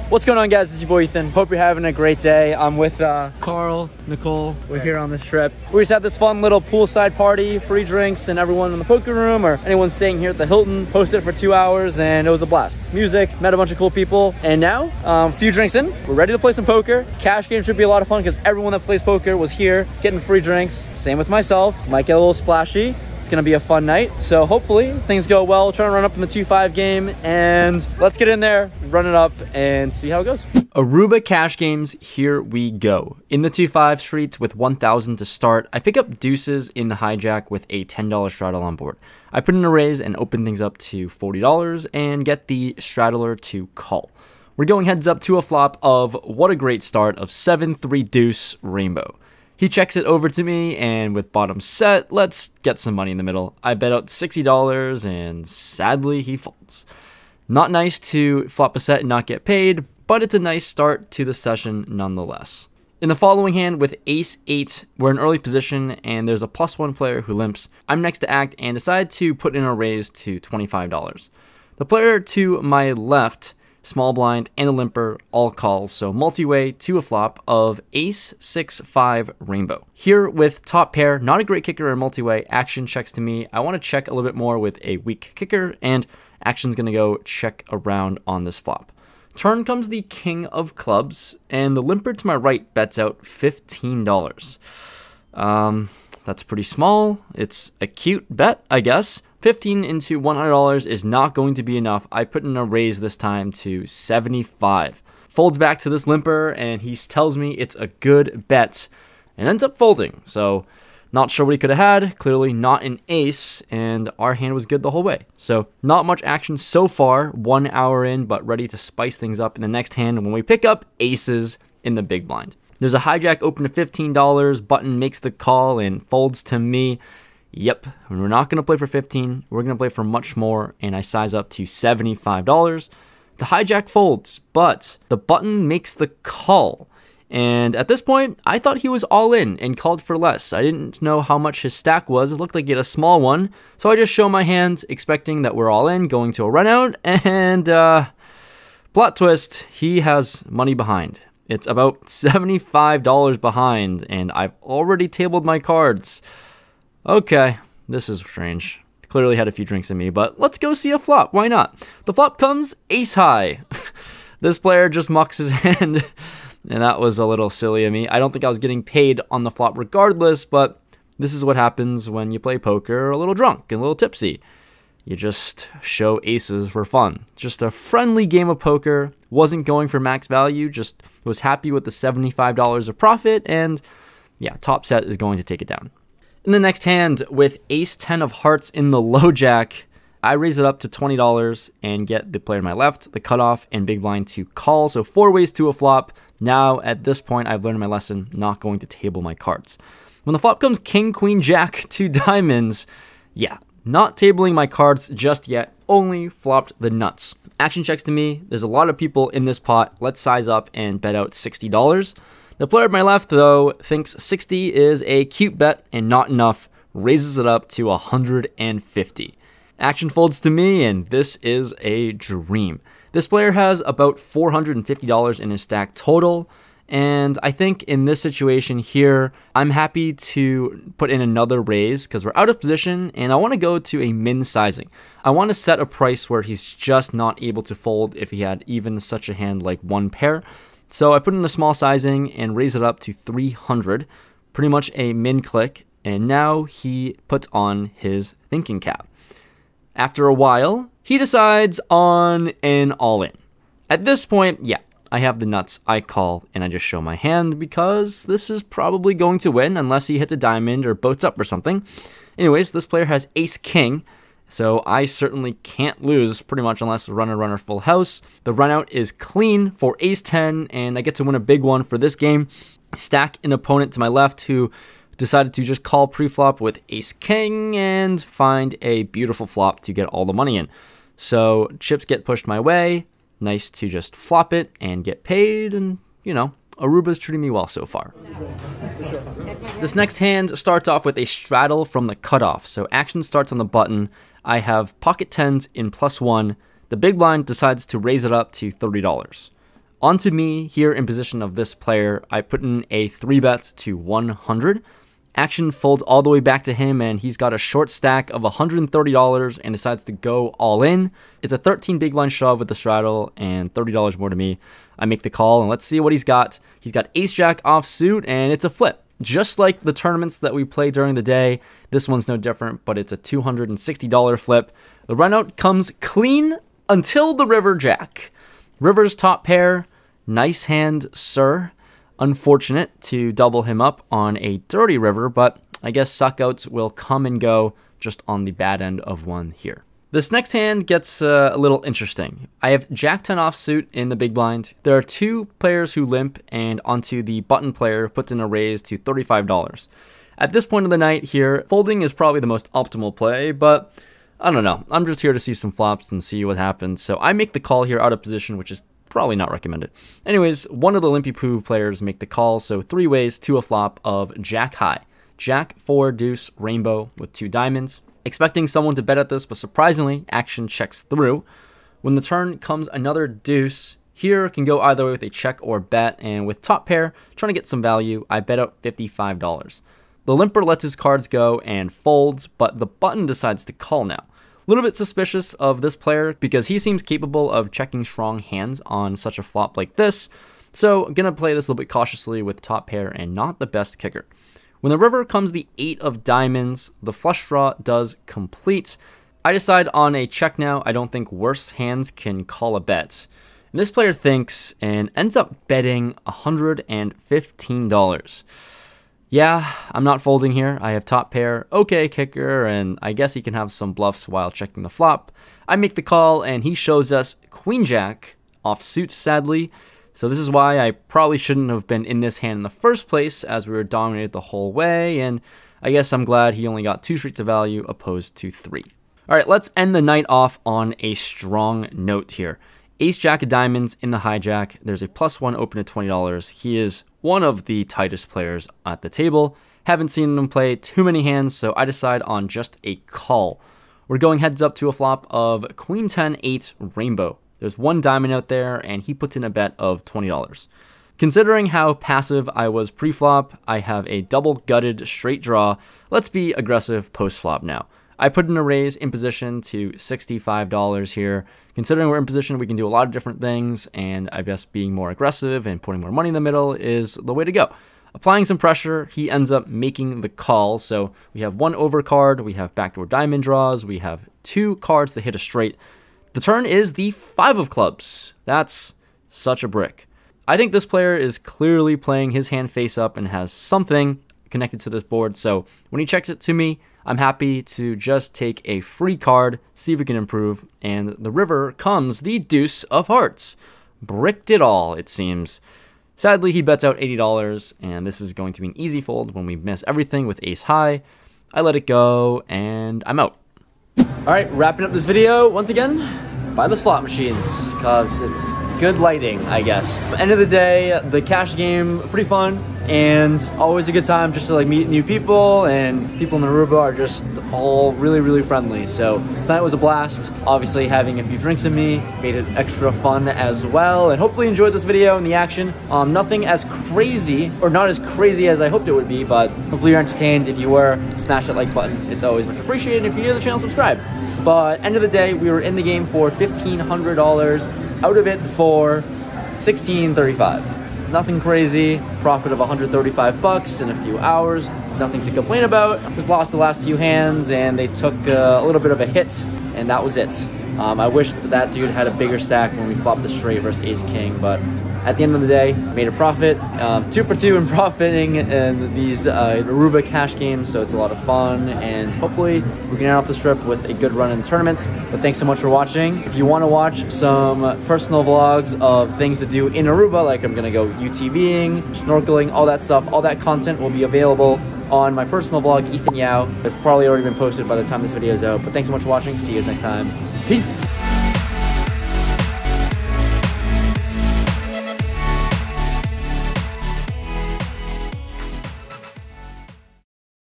What's going on, guys? It's your boy Ethan. Hope you're having a great day. I'm with Carl, Nicole. We're here on this trip. We just had this fun little poolside party, free drinks, and everyone in the poker room or anyone staying here at the Hilton hosted for 2 hours, and it was a blast. Music, met a bunch of cool people, and now a few drinks in, we're ready to play some poker. Cash game should be a lot of fun because everyone that plays poker was here getting free drinks. Same with myself. Might get a little splashy. It's gonna be a fun night. So hopefully things go well. Trying to run up in the 2-5 game, and let's get in there, run it up, and see how it goes. Aruba cash games, here we go. In the 2-5 streets with 1,000 to start, I pick up deuces in the hijack with a $10 straddle on board. I put in a raise and open things up to $40 and get the straddler to call. We're going heads up to a flop of what a great start of 7-3 deuce rainbow. He checks it over to me, and with bottom set, let's get some money in the middle. I bet out $60, and sadly, he folds. Not nice to flop a set and not get paid, but it's a nice start to the session nonetheless. In the following hand, with ace-8, we're in early position, and there's a +1 player who limps. I'm next to act and decide to put in a raise to $25. The player to my left, small blind, and a limper all calls, so multi-way to a flop of ace-6-5 rainbow. Here with top pair, not a great kicker in multi-way, action checks to me. I want to check a little bit more with a weak kicker, and action's going to go check around on this flop. Turn comes the king of clubs, and the limper to my right bets out $15. That's pretty small. It's a cute bet, I guess. 15 into $100 is not going to be enough. I put in a raise this time to 75. Folds back to this limper, and he tells me it's a good bet, and ends up folding. So not sure what he could have had. Clearly not an ace, and our hand was good the whole way. So not much action so far, 1 hour in, but ready to spice things up in the next hand when we pick up aces in the big blind. There's a hijack open to $15. Button makes the call and folds to me. Yep, we're not going to play for 15. We're going to play for much more, and I size up to $75. The hijack folds, but the button makes the call. And at this point, I thought he was all in and called for less. I didn't know how much his stack was. It looked like he had a small one. So I just show my hand, expecting that we're all in, going to a run out, and plot twist, he has money behind. It's about $75 behind, and I've already tabled my cards. Okay, this is strange. Clearly had a few drinks in me, but let's go see a flop. Why not? The flop comes ace high. This player just mucks his hand, and that was a little silly of me. I don't think I was getting paid on the flop regardless, but this is what happens when you play poker a little drunk and a little tipsy. You just show aces for fun. Just a friendly game of poker. Wasn't going for max value, just was happy with the $75 of profit, and yeah, top set is going to take it down. In the next hand, with ace-10 of hearts in the low jack, I raise it up to $20 and get the player to my left, the cutoff, and big blind to call. So 4 ways to a flop. Now, at this point, I've learned my lesson, not going to table my cards. When the flop comes king, queen, jack, 2 diamonds, yeah, not tabling my cards just yet, only flopped the nuts. Action checks to me. There's a lot of people in this pot. Let's size up and bet out $60. The player at my left, though, thinks 60 is a cute bet and not enough, raises it up to 150. Action folds to me, and this is a dream. This player has about $450 in his stack total, and I think in this situation here, I'm happy to put in another raise because we're out of position, and I want to go to a min sizing. I want to set a price where he's just not able to fold if he had even such a hand like one pair. So I put in a small sizing and raise it up to 300, pretty much a min click, and now he puts on his thinking cap. After a while, he decides on an all-in. At this point, yeah, I have the nuts, I call, and I just show my hand because this is probably going to win unless he hits a diamond or boats up or something. Anyways, this player has ace-king, so I certainly can't lose pretty much unless runner full house. The run out is clean for ace-10, and I get to win a big one for this game. Stack an opponent to my left who decided to just call pre-flop with ace-king and find a beautiful flop to get all the money in. So chips get pushed my way. Nice to just flop it and get paid, and, you know, Aruba's treating me well so far. This next hand starts off with a straddle from the cutoff, so action starts on the button. I have pocket tens in +1. The big blind decides to raise it up to $30. On to me here in position of this player. I put in a 3-bet to 100. Action folds all the way back to him, and he's got a short stack of $130 and decides to go all in. It's a 13 big blind shove with the straddle and $30 more to me. I make the call, and let's see what he's got. He's got ace-jack offsuit, and it's a flip. Just like the tournaments that we play during the day, this one's no different, but it's a $260 flip. The runout comes clean until the river jack. River's top pair, nice hand, sir. Unfortunate to double him up on a dirty river, but I guess suckouts will come and go just on the bad end of one here. This next hand gets a little interesting. I have Jack 10 offsuit in the big blind. There are two players who limp, and onto the button player puts in a raise to $35. At this point of the night here, folding is probably the most optimal play, but I don't know. I'm just here to see some flops and see what happens. So I make the call here out of position, which is probably not recommended. Anyways, one of the Limpy Poo players make the call, so 3 ways to a flop of Jack high. Jack 4 deuce rainbow with 2 diamonds. Expecting someone to bet at this, but surprisingly, action checks through. When the turn comes another deuce, here can go either way with a check or bet, and with top pair, trying to get some value, I bet out $55. The limper lets his cards go and folds, but the button decides to call now. A little bit suspicious of this player because he seems capable of checking strong hands on such a flop like this, so I'm going to play this a little bit cautiously with top pair and not the best kicker. When the river comes the 8 of diamonds, the flush draw does complete. I decide on a check now. I don't think worse hands can call a bet. And this player thinks and ends up betting $115. Yeah, I'm not folding here. I have top pair, okay kicker, and I guess he can have some bluffs while checking the flop. I make the call, and he shows us queen jack offsuit, sadly. So this is why I probably shouldn't have been in this hand in the first place, as we were dominated the whole way, and I guess I'm glad he only got 2 streets of value opposed to 3. All right, let's end the night off on a strong note here. Ace jack of diamonds in the hijack. There's a +1 open at $20. He is one of the tightest players at the table. Haven't seen him play too many hands, so I decide on just a call. We're going heads up to a flop of queen 10 8 rainbow. There's 1 diamond out there, and he puts in a bet of $20. Considering how passive I was pre-flop, I have a double gutted straight draw. Let's be aggressive post-flop now. I put in a raise in position to $65 here. Considering we're in position, we can do a lot of different things, and I guess being more aggressive and putting more money in the middle is the way to go. Applying some pressure, he ends up making the call. So we have 1 overcard, we have backdoor diamond draws, we have 2 cards to hit a straight. The turn is the 5 of clubs. That's such a brick. I think this player is clearly playing his hand face up and has something connected to this board. So when he checks it to me, I'm happy to just take a free card, see if we can improve, and the river comes the deuce of hearts. Bricked it all, it seems. Sadly, he bets out $80, and this is going to be an easy fold when we miss everything with ace high. I let it go, and I'm out. All right, wrapping up this video, once again, by the slot machines, because it's good lighting, I guess. End of the day, the cash game, pretty fun, and always a good time just to like meet new people, and people in Aruba are just all really, really friendly. So tonight was a blast. Obviously having a few drinks in me made it extra fun as well, and hopefully you enjoyed this video and the action. Nothing as crazy, or not as crazy as I hoped it would be, but hopefully you're entertained. If you were, smash that like button. It's always much appreciated. If you're new to the channel, subscribe. But end of the day, we were in the game for $1,500, out of it for $1,635. Nothing crazy, profit of 135 bucks in a few hours, nothing to complain about. Just lost the last few hands, and they took a little bit of a hit, and that was it. I wish that dude had a bigger stack when we flopped the straight versus ace king, but at the end of the day, made a profit. 2 for 2 in profiting in these Aruba cash games, so it's a lot of fun, and hopefully we can end off the strip with a good run in the tournament. But thanks so much for watching. If you want to watch some personal vlogs of things to do in Aruba, like I'm gonna go UTVing, snorkeling, all that stuff, all that content will be available on my personal vlog, Ethan Yao. It's probably already been posted by the time this video is out. But thanks so much for watching. See you guys next time. Peace.